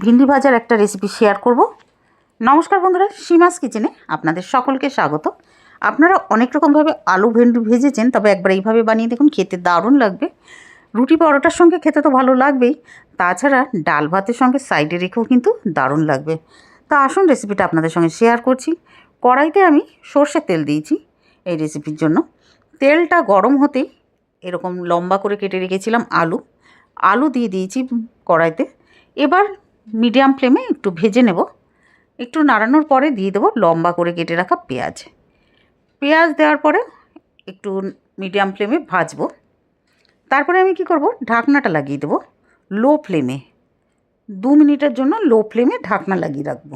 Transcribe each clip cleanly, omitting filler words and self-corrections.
ভিন্ডি ভাজার একটা recipe share করব। নমস্কার বন্ধুরা, সীমাস কিচেনে আপনাদের সকলকে স্বাগত। আপনারা অনেক রকমভাবে আলু ভেন্ডি ভেজেছেন, তবে একবার এইভাবে বানিয়ে দেখুন, খেতে দারুণ লাগবে। রুটি পরোটার সঙ্গে খেতে তো ভালো লাগবেই, তাছাড়া ডাল ভাতের সঙ্গে সাইডে রেখেও কিন্তু দারুণ লাগবে। তা আসুন রেসিপিটা আপনাদের সঙ্গে শেয়ার করছি। কড়াইতে আমি সর্ষের তেল দিয়েছি এই রেসিপির জন্য। তেলটা গরম হতেই এরকম লম্বা করে কেটে রেখেছিলাম আলু দিয়ে দিয়েছি কড়াইতে। এবার মিডিয়াম ফ্লেমে একটু ভেজে নেব। একটু নাড়ানোর পরে দিয়ে দেবো লম্বা করে কেটে রাখা পেঁয়াজ দেওয়ার পরে একটু মিডিয়াম ফ্লেমে ভাজবো। তারপরে আমি কি করব, ঢাকনাটা লাগিয়ে দেবো লো ফ্লেমে। 2 মিনিটের জন্য লো ফ্লেমে ঢাকনা লাগিয়ে রাখবো,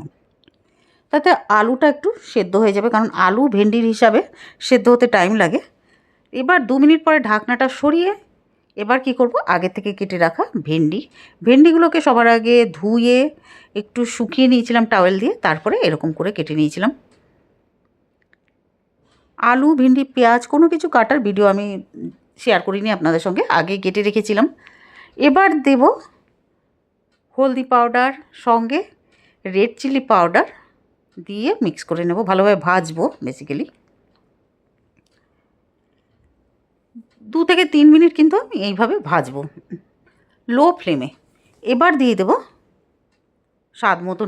তাতে আলুটা একটু সেদ্ধ হয়ে যাবে, কারণ আলু ভেন্ডির হিসাবে সেদ্ধ হতে টাইম লাগে। এবার 2 মিনিট পরে ঢাকনাটা সরিয়ে এবার কি করব, আগে থেকে কেটে রাখা ভেন্ডিগুলোকে সবার আগে ধুয়ে একটু শুকিয়ে নিয়েছিলাম টাওয়েল দিয়ে, তারপরে এরকম করে কেটে নিয়েছিলাম। আলু ভেন্ডি পেঁয়াজ কোনো কিছু কাটার ভিডিও আমি শেয়ার করিনি আপনাদের সঙ্গে, আগে কেটে রেখেছিলাম। এবার দেব হলদি পাউডার সঙ্গে রেড চিলি পাউডার দিয়ে মিক্স করে নেব, ভালোভাবে ভাজবো। বেসিক্যালি 2 থেকে 3 মিনিট কিন্তু আমি এইভাবে ভাজবো লো ফ্লেমে। এবার দিয়ে দেব স্বাদ মতো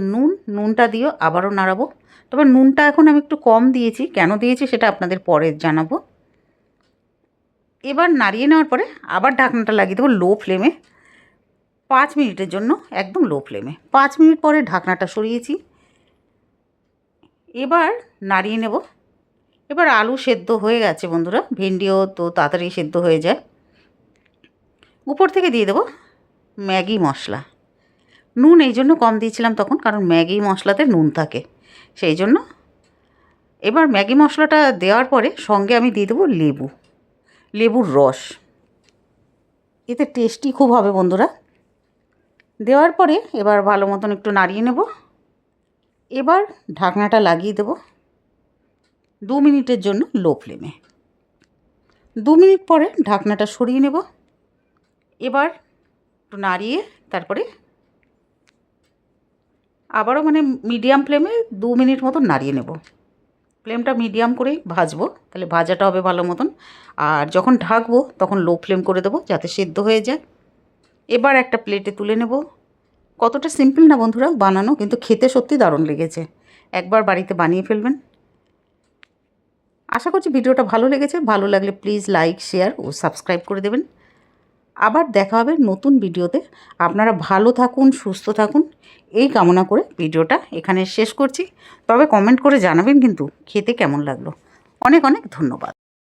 নুনটা দিয়েও আবারও নাড়াবো। তবে নুনটা এখন আমি একটু কম দিয়েছি, কেন দিয়েছি সেটা আপনাদের পরে জানাবো। এবার নাড়িয়ে নেওয়ার পরে আবার ঢাকনাটা লাগিয়ে দেবো লো ফ্লেমে 5 মিনিটের জন্য, একদম লো ফ্লেমে। 5 মিনিট পরে ঢাকনাটা সরিয়েছি। এবার নাড়িয়ে নেব। এবার আলু সেদ্ধ হয়ে গেছে বন্ধুরা, ভেন্ডিও তো তাড়াতাড়ি সেদ্ধ হয়ে যায়। উপর থেকে দিয়ে দেবো ম্যাগি মশলা। নুন এই জন্য কম দিয়েছিলাম তখন, কারণ ম্যাগি মশলাতে নুন থাকে, সেই জন্য। এবার ম্যাগি মশলাটা দেওয়ার পরে সঙ্গে আমি দিয়ে দেবো লেবুর রস। এতে টেস্টি খুব হবে বন্ধুরা। দেওয়ার পরে এবার ভালো মতন একটু নাড়িয়ে নেব। এবার ঢাকনাটা লাগিয়ে দেব 2 মিনিটের জন্য লো ফ্লেমে। 2 মিনিট পরে ঢাকনাটা সরিয়ে নেব। এবার একটু নাড়িয়ে তারপরে আবারও মিডিয়াম ফ্লেমে 2 মিনিট মতন নাড়িয়ে নেব। ফ্লেমটা মিডিয়াম করেই ভাজবো, তাহলে ভাজাটা হবে ভালো মতন। আর যখন ঢাকবো তখন লো ফ্লেম করে দেবো, যাতে সেদ্ধ হয়ে যায়। এবার একটা প্লেটে তুলে নেব। কতটা সিম্পল না বন্ধুরা বানানো, কিন্তু খেতে সত্যি দারুণ লেগেছে। একবার বাড়িতে বানিয়ে ফেলবেন। আশা করছি ভিডিওটা ভালো লেগেছে। ভালো লাগলে প্লিজ লাইক, শেয়ার ও সাবস্ক্রাইব করে দেবেন। আবার দেখা হবে নতুন ভিডিওতে। আপনারা ভালো থাকুন, সুস্থ থাকুন, এই কামনা করে ভিডিওটা এখানে শেষ করছি। তবে কমেন্ট করে জানাবেন কিন্তু খেতে কেমন লাগলো। অনেক অনেক ধন্যবাদ।